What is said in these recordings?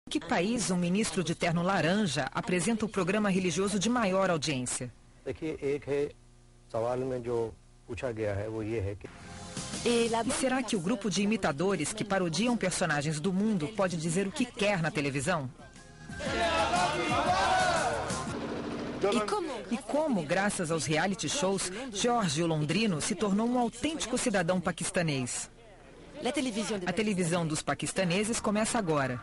Em que país um ministro de terno laranja apresenta o programa religioso de maior audiência? E será que o grupo de imitadores que parodiam personagens do mundo pode dizer o que quer na televisão? E como, graças aos reality shows, Jorge o Londrino se tornou um autêntico cidadão paquistanês? A televisão dos paquistaneses começa agora.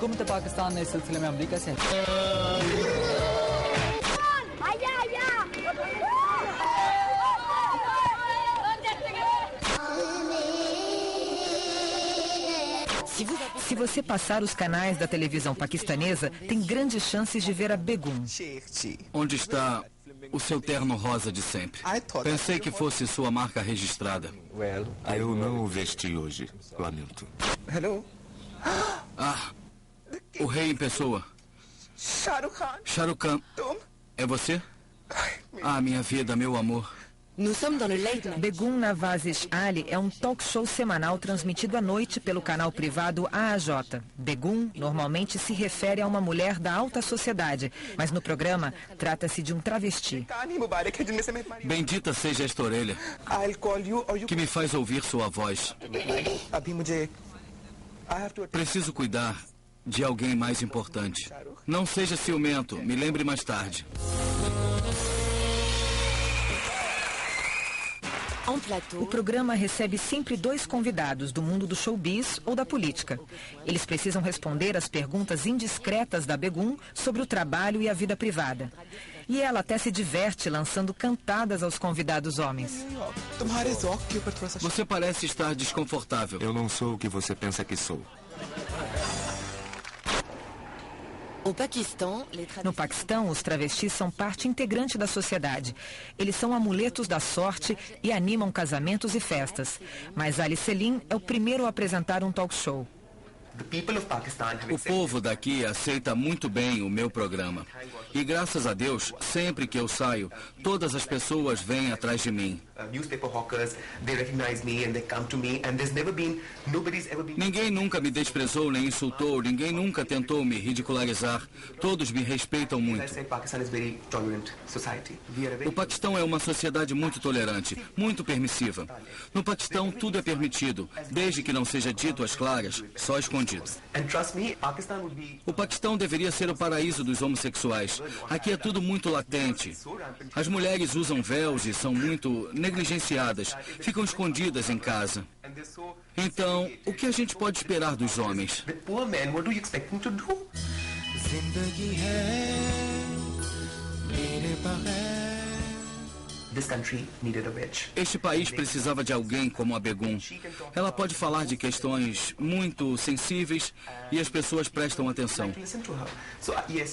हुकूमत पाकिस्तान ने इस सिलसिले में अमरीका से Se você passar os canais da televisão paquistanesa, tem grandes chances de ver a Begum. Onde está o seu terno rosa de sempre? Pensei que fosse sua marca registrada. Eu não o vesti hoje. Lamento. Ah, o rei em pessoa. Shah Rukh Khan. É você? Ah, minha vida, meu amor. Begum Nawaz Ali é um talk show semanal transmitido à noite pelo canal privado AAJ. Begum normalmente se refere a uma mulher da alta sociedade, mas no programa trata-se de um travesti. Bendita seja esta orelha, que me faz ouvir sua voz. Preciso cuidar de alguém mais importante. Não seja ciumento, me lembre mais tarde. O programa recebe sempre 2 convidados do mundo do showbiz ou da política. Eles precisam responder às perguntas indiscretas da Begum sobre o trabalho e a vida privada. E ela até se diverte lançando cantadas aos convidados homens. Você parece estar desconfortável. Eu não sou o que você pensa que sou. No Paquistão, os travestis são parte integrante da sociedade. Eles são amuletos da sorte e animam casamentos e festas. Mas Ali Selim é o primeiro a apresentar um talk show. O povo daqui aceita muito bem o meu programa. E graças a Deus, sempre que eu saio, todas as pessoas vêm atrás de mim. Ninguém nunca me desprezou nem insultou, ninguém nunca tentou me ridicularizar. Todos me respeitam muito. O Paquistão é uma sociedade muito tolerante, muito permissiva. No Paquistão tudo é permitido, desde que não seja dito às claras, só escondido. O Paquistão deveria ser o paraíso dos homossexuais. Aqui é tudo muito latente. As mulheres usam véus e são muito negligenciadas, ficam escondidas em casa. Então, o que a gente pode esperar dos homens? Este país precisava de alguém como a Begum. Ela pode falar de questões muito sensíveis e as pessoas prestam atenção.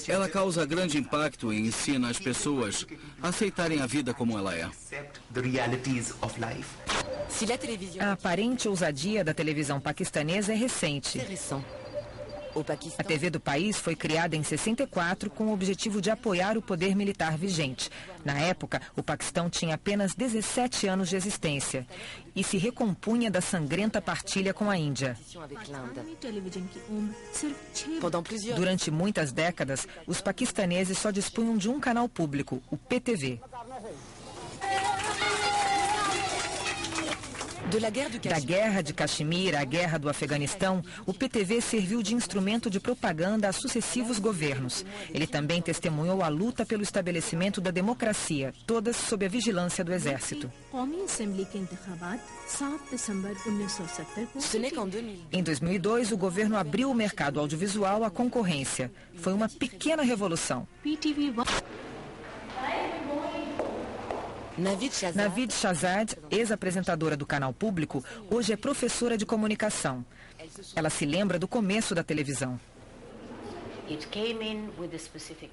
Ela causa grande impacto e ensina as pessoas a aceitarem a vida como ela é. A aparente ousadia da televisão paquistanesa é recente. A TV do país foi criada em 64 com o objetivo de apoiar o poder militar vigente. Na época, o Paquistão tinha apenas 17 anos de existência e se recompunha da sangrenta partilha com a Índia. Durante muitas décadas, os paquistaneses só dispunham de um canal público, o PTV. Da guerra de Caxemir à guerra do Afeganistão, o PTV serviu de instrumento de propaganda a sucessivos governos. Ele também testemunhou a luta pelo estabelecimento da democracia, todas sob a vigilância do exército. Em 2002, o governo abriu o mercado audiovisual à concorrência. Foi uma pequena revolução. Navid Shahzad, ex-apresentadora do canal público, hoje é professora de comunicação. Ela se lembra do começo da televisão.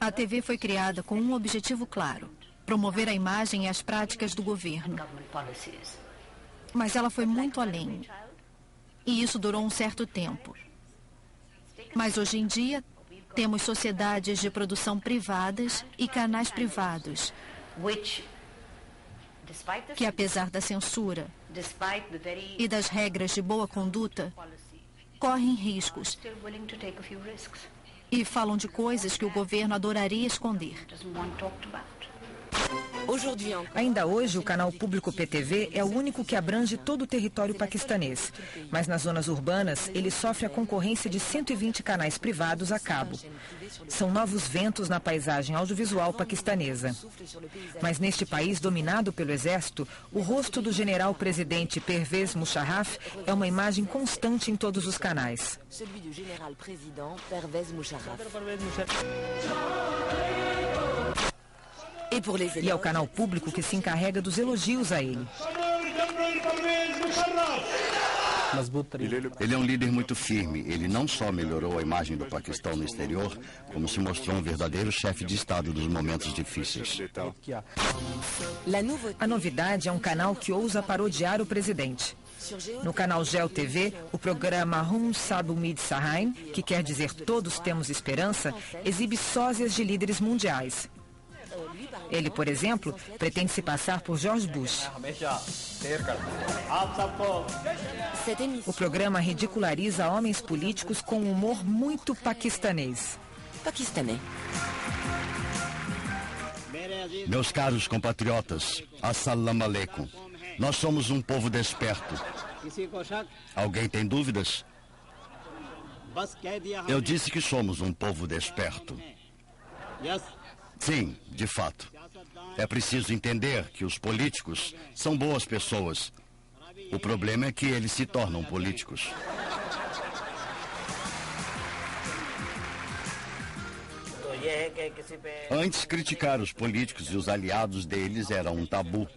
A TV foi criada com um objetivo claro: promover a imagem e as práticas do governo. Mas ela foi muito além. E isso durou um certo tempo. Mas hoje em dia, temos sociedades de produção privadas e canais privados que, apesar da censura e das regras de boa conduta, correm riscos e falam de coisas que o governo adoraria esconder. Ainda hoje, o canal público PTV é o único que abrange todo o território paquistanês. Mas nas zonas urbanas, ele sofre a concorrência de 120 canais privados a cabo. São novos ventos na paisagem audiovisual paquistanesa. Mas neste país dominado pelo exército, o rosto do general-presidente Pervez Musharraf é uma imagem constante em todos os canais. E é o canal público que se encarrega dos elogios a ele. Ele é um líder muito firme. Ele não só melhorou a imagem do Paquistão no exterior, como se mostrou um verdadeiro chefe de Estado nos momentos difíceis. A novidade é um canal que ousa parodiar o presidente. No canal Geo TV, o programa Hum Sab Umid Sahain, que quer dizer Todos Temos Esperança, exibe sósias de líderes mundiais. Ele, por exemplo, pretende se passar por George Bush. O programa ridiculariza homens políticos com um humor muito paquistanês. Meus caros compatriotas, assalamu alaikum. Nós somos um povo desperto. Alguém tem dúvidas? Eu disse que somos um povo desperto. Sim, de fato. É preciso entender que os políticos são boas pessoas. O problema é que eles se tornam políticos. Antes, criticar os políticos e os aliados deles era um tabu,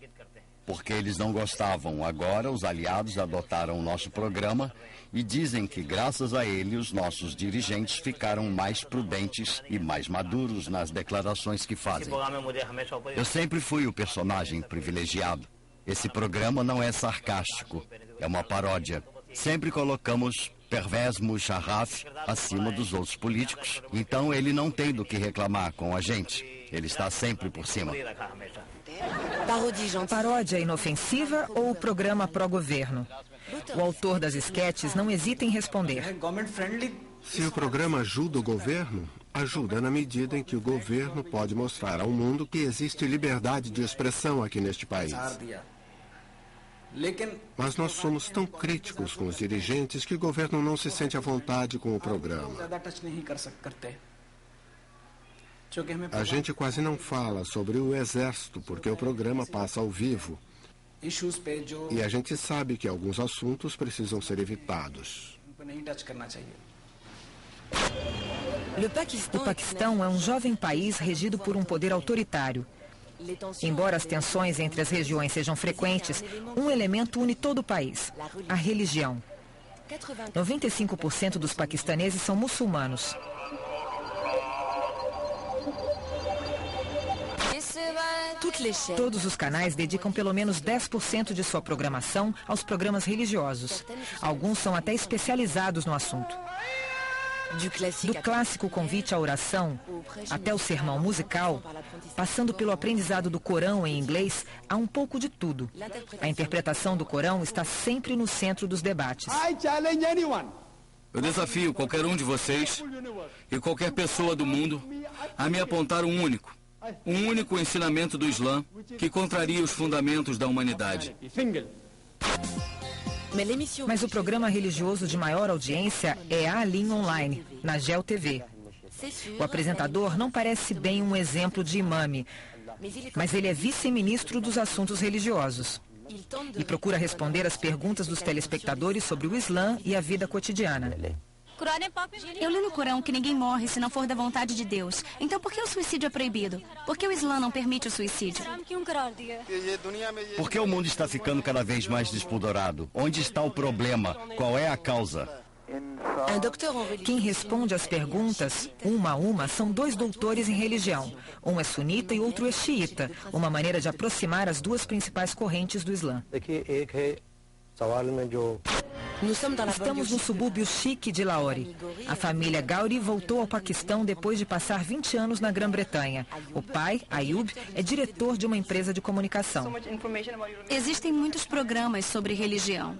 porque eles não gostavam. Agora, os aliados adotaram o nosso programa e dizem que, graças a ele, os nossos dirigentes ficaram mais prudentes e mais maduros nas declarações que fazem. Eu sempre fui o personagem privilegiado. Esse programa não é sarcástico, é uma paródia. Sempre colocamos Pervez Musharraf acima dos outros políticos. Então, ele não tem do que reclamar com a gente. Ele está sempre por cima. Paródia inofensiva ou programa pró-governo? O autor das esquetes não hesita em responder. Se o programa ajuda o governo, ajuda na medida em que o governo pode mostrar ao mundo que existe liberdade de expressão aqui neste país. Mas nós somos tão críticos com os dirigentes que o governo não se sente à vontade com o programa. A gente quase não fala sobre o exército, porque o programa passa ao vivo. E a gente sabe que alguns assuntos precisam ser evitados. O Paquistão é um jovem país regido por um poder autoritário. Embora as tensões entre as regiões sejam frequentes, um elemento une todo o país: a religião. 95% dos paquistaneses são muçulmanos. Todos os canais dedicam pelo menos 10% de sua programação aos programas religiosos. Alguns são até especializados no assunto. Do clássico convite à oração até o sermão musical, passando pelo aprendizado do Corão em inglês, há um pouco de tudo. A interpretação do Corão está sempre no centro dos debates. Eu desafio qualquer um de vocês e qualquer pessoa do mundo a me apontar um único ensinamento do Islã que contraria os fundamentos da humanidade. Mas o programa religioso de maior audiência é Alim Online, na Geo TV. O apresentador não parece bem um exemplo de imame, mas ele é vice-ministro dos assuntos religiosos e procura responder às perguntas dos telespectadores sobre o Islã e a vida cotidiana. Eu li no Corão que ninguém morre se não for da vontade de Deus. Então por que o suicídio é proibido? Por que o Islã não permite o suicídio? Por que o mundo está ficando cada vez mais despudorado? Onde está o problema? Qual é a causa? Quem responde às perguntas, uma a uma, são 2 doutores em religião. Um é sunita e outro é xiita, uma maneira de aproximar as 2 principais correntes do Islã. Estamos no subúrbio chique de Lahore. A família Gauri voltou ao Paquistão depois de passar 20 anos na Grã-Bretanha. O pai, Ayub, é diretor de uma empresa de comunicação. Existem muitos programas sobre religião.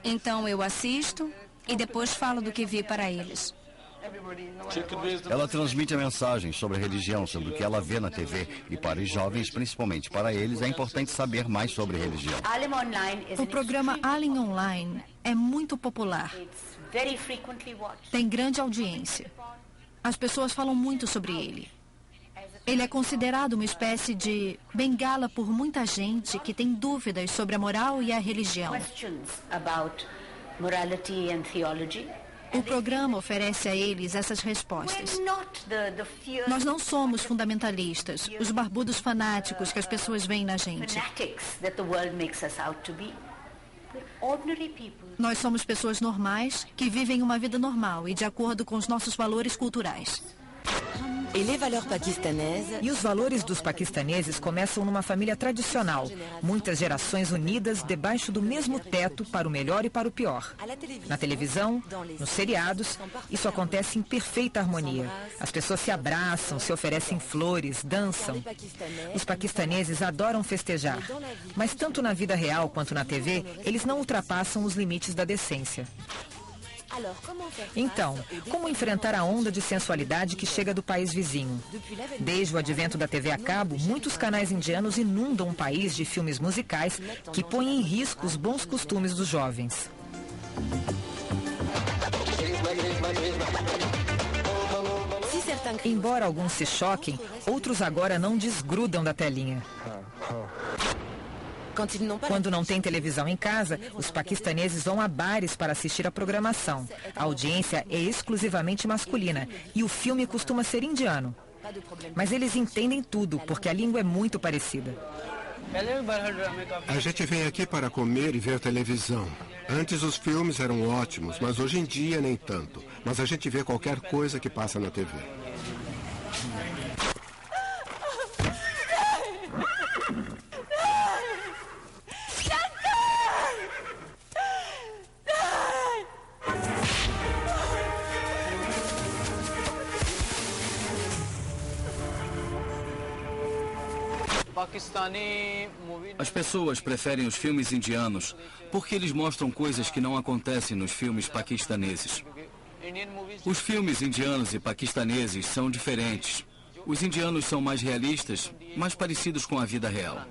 Então eu assisto e depois falo do que vi para eles. Ela transmite a mensagem sobre a religião, sobre o que ela vê na TV. E para os jovens, principalmente para eles, é importante saber mais sobre religião. O programa Alim Online é muito popular. Tem grande audiência. As pessoas falam muito sobre ele. Ele é considerado uma espécie de bengala por muita gente que tem dúvidas sobre a moral e a religião. O programa oferece a eles essas respostas. Nós não somos fundamentalistas, os barbudos fanáticos que as pessoas veem na gente. Nós somos pessoas normais que vivem uma vida normal e de acordo com os nossos valores culturais. E os valores dos paquistaneses começam numa família tradicional. Muitas gerações unidas debaixo do mesmo teto para o melhor e para o pior. Na televisão, nos seriados, isso acontece em perfeita harmonia. As pessoas se abraçam, se oferecem flores, dançam. Os paquistaneses adoram festejar. Mas tanto na vida real quanto na TV, eles não ultrapassam os limites da decência. Então, como enfrentar a onda de sensualidade que chega do país vizinho? Desde o advento da TV a cabo, muitos canais indianos inundam o país de filmes musicais que põem em risco os bons costumes dos jovens. Embora alguns se choquem, outros agora não desgrudam da telinha. Quando não tem televisão em casa, os paquistaneses vão a bares para assistir a programação. A audiência é exclusivamente masculina e o filme costuma ser indiano. Mas eles entendem tudo, porque a língua é muito parecida. A gente vem aqui para comer e ver televisão. Antes os filmes eram ótimos, mas hoje em dia nem tanto. Mas a gente vê qualquer coisa que passa na TV. As pessoas preferem os filmes indianos porque eles mostram coisas que não acontecem nos filmes paquistaneses. Os filmes indianos e paquistaneses são diferentes. Os indianos são mais realistas, mais parecidos com a vida real.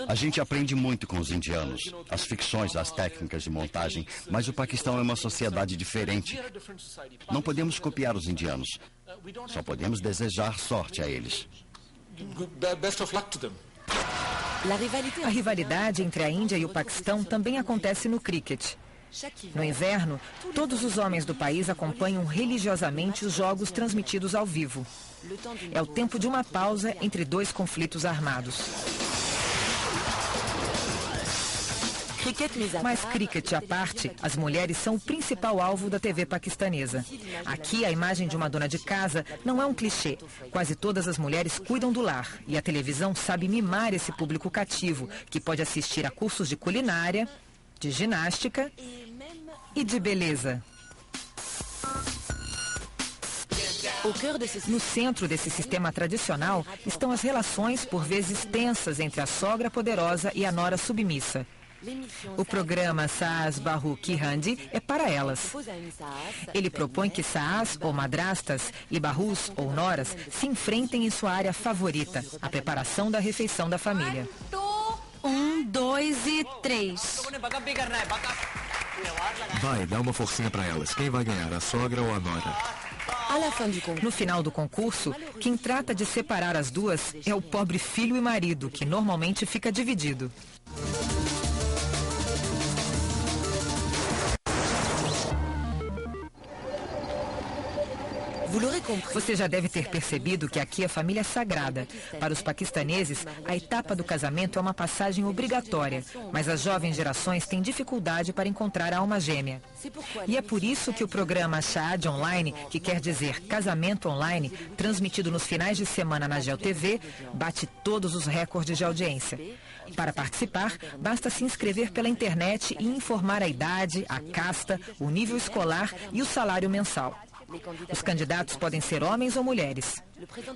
A gente aprende muito com os indianos, as ficções, as técnicas de montagem, mas o Paquistão é uma sociedade diferente. Não podemos copiar os indianos, só podemos desejar sorte a eles. A rivalidade entre a Índia e o Paquistão também acontece no cricket. No inverno, todos os homens do país acompanham religiosamente os jogos transmitidos ao vivo. É o tempo de uma pausa entre 2 conflitos armados. Mas cricket à parte, as mulheres são o principal alvo da TV paquistanesa. Aqui, a imagem de uma dona de casa não é um clichê. Quase todas as mulheres cuidam do lar e a televisão sabe mimar esse público cativo, que pode assistir a cursos de culinária, de ginástica e de beleza. No centro desse sistema tradicional estão as relações, por vezes tensas, entre a sogra poderosa e a nora submissa. O programa Saas Bahu Ki Handi é para elas. Ele propõe que saas, ou madrastas, e bahus, ou noras, se enfrentem em sua área favorita, a preparação da refeição da família. 1, 2 e 3. Vai, dá uma forcinha pra elas. Quem vai ganhar, a sogra ou a nora? No final do concurso, quem trata de separar as duas é o pobre filho e marido, que normalmente fica dividido. Você já deve ter percebido que aqui a família é sagrada. Para os paquistaneses, a etapa do casamento é uma passagem obrigatória, mas as jovens gerações têm dificuldade para encontrar a alma gêmea. E é por isso que o programa Shaadi Online, que quer dizer casamento online, transmitido nos finais de semana na GeoTV, bate todos os recordes de audiência. Para participar, basta se inscrever pela internet e informar a idade, a casta, o nível escolar e o salário mensal. Os candidatos podem ser homens ou mulheres.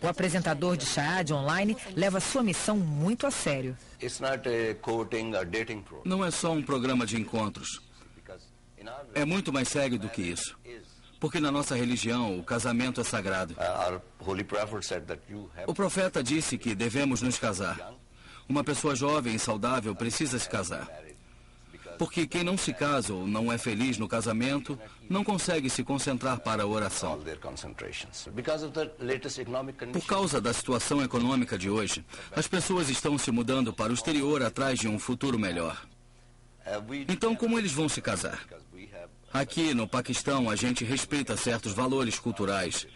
O apresentador de Shaadi Online leva sua missão muito a sério. Não é só um programa de encontros. É muito mais sério do que isso. Porque na nossa religião, o casamento é sagrado. O profeta disse que devemos nos casar. Uma pessoa jovem e saudável precisa se casar. Porque quem não se casa ou não é feliz no casamento, não consegue se concentrar para a oração. Por causa da situação econômica de hoje, as pessoas estão se mudando para o exterior atrás de um futuro melhor. Então, como eles vão se casar? Aqui no Paquistão, a gente respeita certos valores culturais.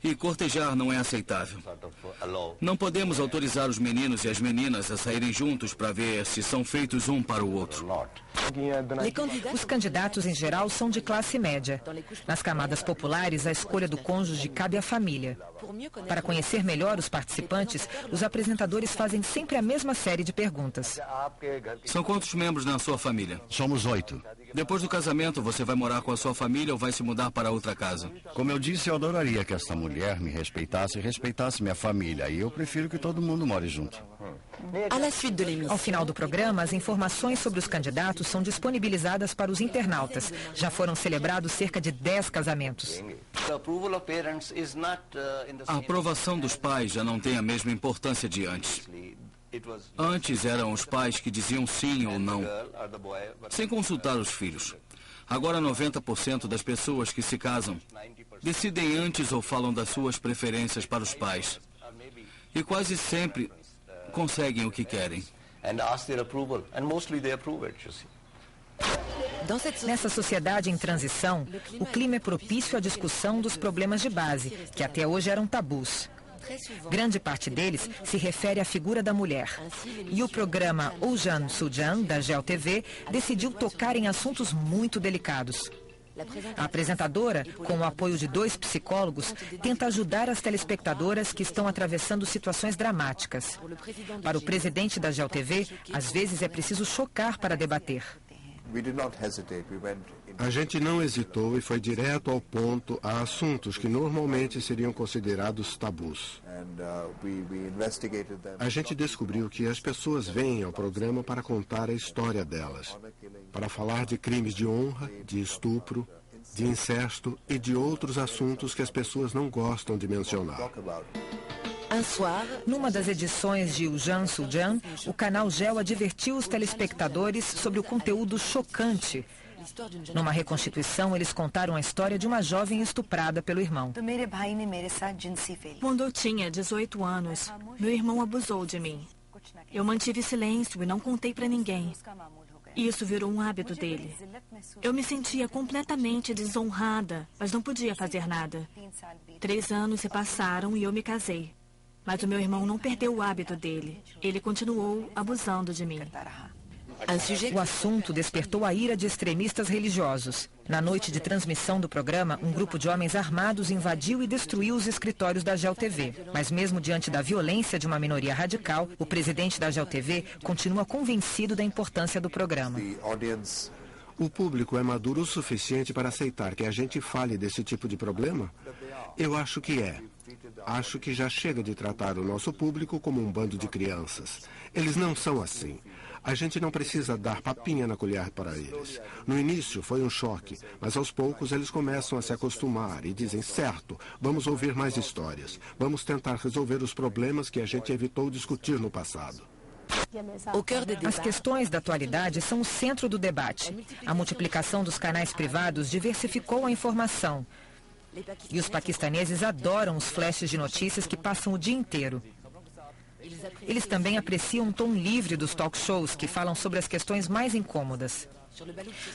E cortejar não é aceitável. Não podemos autorizar os meninos e as meninas a saírem juntos para ver se são feitos um para o outro. Os candidatos, em geral, são de classe média. Nas camadas populares, a escolha do cônjuge cabe à família. Para conhecer melhor os participantes, os apresentadores fazem sempre a mesma série de perguntas. São quantos membros na sua família? Somos 8. Depois do casamento, você vai morar com a sua família ou vai se mudar para outra casa? Como eu disse, eu adoraria que esta mulher me respeitasse e respeitasse minha família. E eu prefiro que todo mundo more junto. Ao final do programa, as informações sobre os candidatos são disponibilizadas para os internautas. Já foram celebrados cerca de 10 casamentos. A aprovação dos pais já não tem a mesma importância de antes. Antes eram os pais que diziam sim ou não, sem consultar os filhos. Agora 90% das pessoas que se casam decidem antes ou falam das suas preferências para os pais. E quase sempre conseguem o que querem. Nessa sociedade em transição, o clima é propício à discussão dos problemas de base, que até hoje eram tabus. Grande parte deles se refere à figura da mulher. E o programa Ujan Sujan, da GeoTV, decidiu tocar em assuntos muito delicados. A apresentadora, com o apoio de 2 psicólogos, tenta ajudar as telespectadoras que estão atravessando situações dramáticas. Para o presidente da GeoTV, às vezes é preciso chocar para debater. A gente não hesitou e foi direto ao ponto a assuntos que normalmente seriam considerados tabus. A gente descobriu que as pessoas vêm ao programa para contar a história delas, para falar de crimes de honra, de estupro, de incesto e de outros assuntos que as pessoas não gostam de mencionar. Numa das edições de Ujan Sujan, o canal Geo advertiu os telespectadores sobre o conteúdo chocante. Numa reconstituição, eles contaram a história de uma jovem estuprada pelo irmão. Quando eu tinha 18 anos, meu irmão abusou de mim. Eu mantive silêncio e não contei para ninguém. Isso virou um hábito dele. Eu me sentia completamente desonrada, mas não podia fazer nada. 3 anos se passaram e eu me casei. Mas o meu irmão não perdeu o hábito dele. Ele continuou abusando de mim. O assunto despertou a ira de extremistas religiosos. Na noite de transmissão do programa, um grupo de homens armados invadiu e destruiu os escritórios da GeoTV. Mas mesmo diante da violência de uma minoria radical, o presidente da GeoTV continua convencido da importância do programa. O público é maduro o suficiente para aceitar que a gente fale desse tipo de problema? Eu acho que é. Acho que já chega de tratar o nosso público como um bando de crianças. Eles não são assim. A gente não precisa dar papinha na colher para eles. No início foi um choque, mas aos poucos eles começam a se acostumar e dizem, certo, vamos ouvir mais histórias. Vamos tentar resolver os problemas que a gente evitou discutir no passado. As questões da atualidade são o centro do debate. A multiplicação dos canais privados diversificou a informação. E os paquistaneses adoram os flashes de notícias que passam o dia inteiro. Eles também apreciam um tom livre dos talk shows que falam sobre as questões mais incômodas.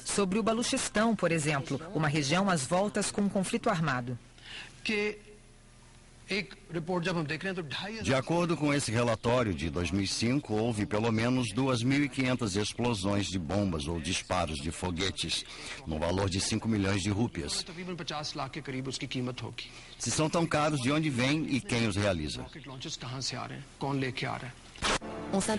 Sobre o Baluchistão, por exemplo, uma região às voltas com um conflito armado. De acordo com esse relatório de 2005, houve pelo menos 2.500 explosões de bombas ou disparos de foguetes, no valor de 5 milhões de rúpias. Se são tão caros, de onde vêm e quem os realiza?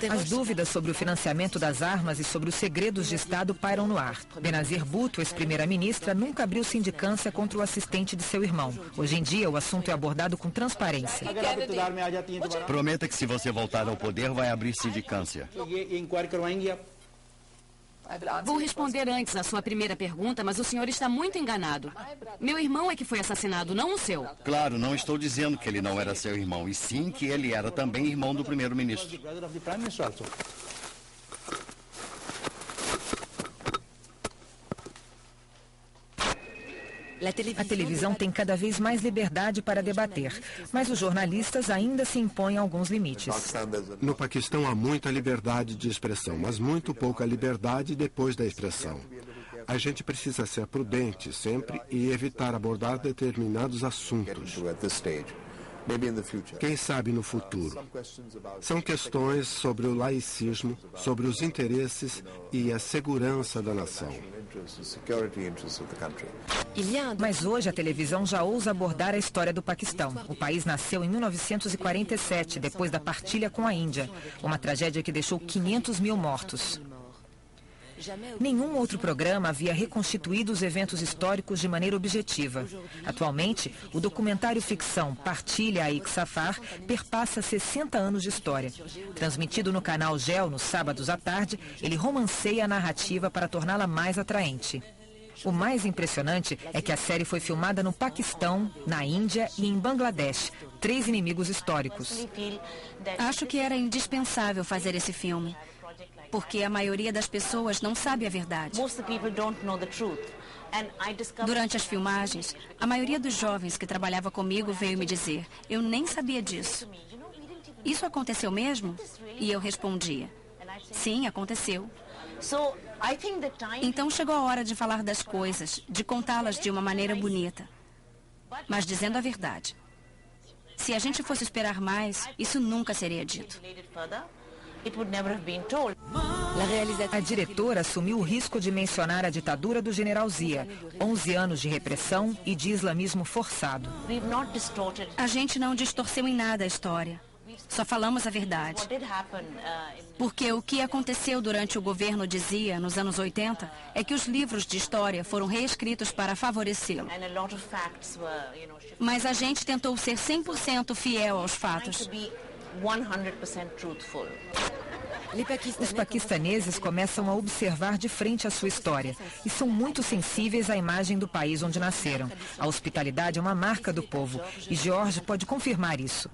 As dúvidas sobre o financiamento das armas e sobre os segredos de Estado pairam no ar. Benazir Bhutto, ex-primeira-ministra, nunca abriu sindicância contra o assistente de seu irmão. Hoje em dia, o assunto é abordado com transparência. Prometa que se você voltar ao poder, vai abrir sindicância. Vou responder antes a sua primeira pergunta, mas o senhor está muito enganado. Meu irmão é que foi assassinado, não o seu. Claro, não estou dizendo que ele não era seu irmão, e sim que ele era também irmão do primeiro-ministro. A televisão tem cada vez mais liberdade para debater, mas os jornalistas ainda se impõem alguns limites. No Paquistão há muita liberdade de expressão, mas muito pouca liberdade depois da expressão. A gente precisa ser prudente sempre e evitar abordar determinados assuntos. Quem sabe no futuro. São questões sobre o laicismo, sobre os interesses e a segurança da nação. Mas hoje a televisão já ousa abordar a história do Paquistão. O país nasceu em 1947, depois da partilha com a Índia. Uma tragédia que deixou 500 mil mortos. Nenhum outro programa havia reconstituído os eventos históricos de maneira objetiva. Atualmente, o documentário ficção Partilha a Safar perpassa 60 anos de história. Transmitido no canal GEL nos sábados à tarde, ele romanceia a narrativa para torná-la mais atraente. O mais impressionante é que a série foi filmada no Paquistão, na Índia e em Bangladesh, 3 inimigos históricos. Acho que era indispensável fazer esse filme, porque a maioria das pessoas não sabe a verdade. Durante as filmagens, a maioria dos jovens que trabalhava comigo veio me dizer: eu nem sabia disso. Isso aconteceu mesmo? E eu respondia: sim, aconteceu. Então chegou a hora de falar das coisas, de contá-las de uma maneira bonita, mas dizendo a verdade. Se a gente fosse esperar mais, isso nunca seria dito. A diretora assumiu o risco de mencionar a ditadura do general Zia, 11 anos de repressão e de islamismo forçado. A gente não distorceu em nada a história. Só falamos a verdade. Porque o que aconteceu durante o governo de Zia, nos anos 80, é que os livros de história foram reescritos para favorecê-lo. Mas a gente tentou ser 100% fiel aos fatos. Os paquistaneses começam a observar de frente a sua história e são muito sensíveis à imagem do país onde nasceram. A hospitalidade é uma marca do povo e George pode confirmar isso.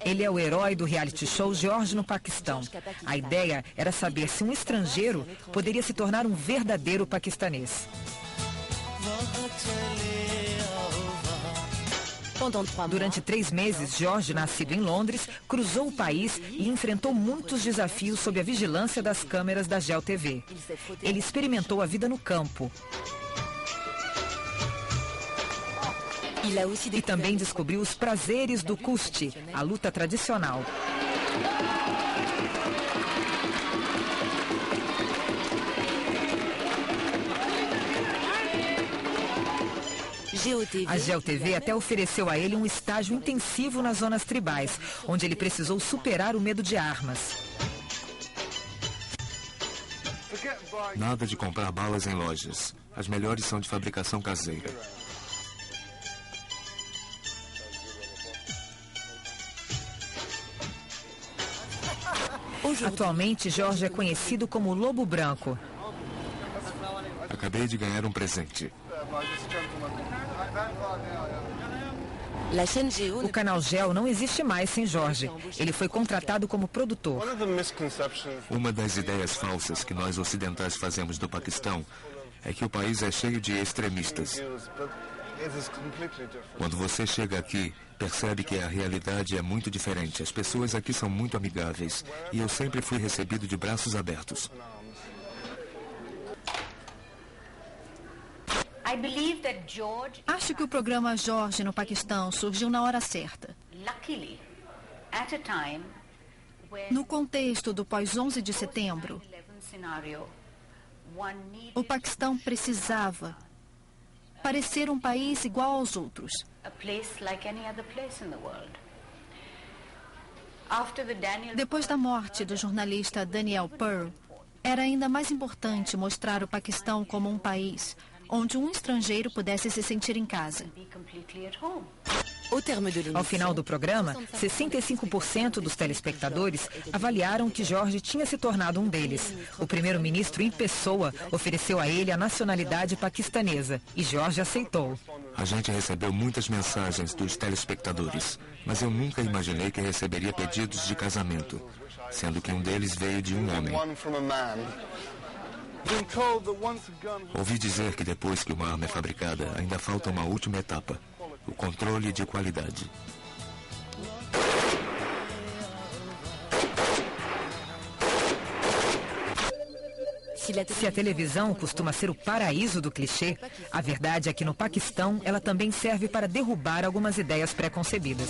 Ele é o herói do reality show George no Paquistão. A ideia era saber se um estrangeiro poderia se tornar um verdadeiro paquistanês. Durante 3 meses, George, nascido em Londres, cruzou o país e enfrentou muitos desafios sob a vigilância das câmeras da GEL TV. Ele experimentou a vida no campo. E também descobriu os prazeres do kushti, a luta tradicional. A GEL TV até ofereceu a ele um estágio intensivo nas zonas tribais, onde ele precisou superar o medo de armas. Nada de comprar balas em lojas. As melhores são de fabricação caseira. Atualmente, George é conhecido como Lobo Branco. Acabei de ganhar um presente. O canal Geo não existe mais sem Jorge. Ele foi contratado como produtor. Uma das ideias falsas que nós ocidentais fazemos do Paquistão é que o país é cheio de extremistas. Quando você chega aqui, percebe que a realidade é muito diferente. As pessoas aqui são muito amigáveis e eu sempre fui recebido de braços abertos. Acho que o programa Jorge no Paquistão surgiu na hora certa. No contexto do pós-11 de setembro, o Paquistão precisava parecer um país igual aos outros. Depois da morte do jornalista Daniel Pearl, era ainda mais importante mostrar o Paquistão como um país onde um estrangeiro pudesse se sentir em casa. Ao final do programa, 65% dos telespectadores avaliaram que Jorge tinha se tornado um deles. O primeiro-ministro em pessoa ofereceu a ele a nacionalidade paquistanesa e Jorge aceitou. A gente recebeu muitas mensagens dos telespectadores, mas eu nunca imaginei que receberia pedidos de casamento, sendo que um deles veio de um homem. Ouvi dizer que depois que uma arma é fabricada, ainda falta uma última etapa: o controle de qualidade. Se a televisão costuma ser o paraíso do clichê, a verdade é que no Paquistão ela também serve para derrubar algumas ideias pré-concebidas.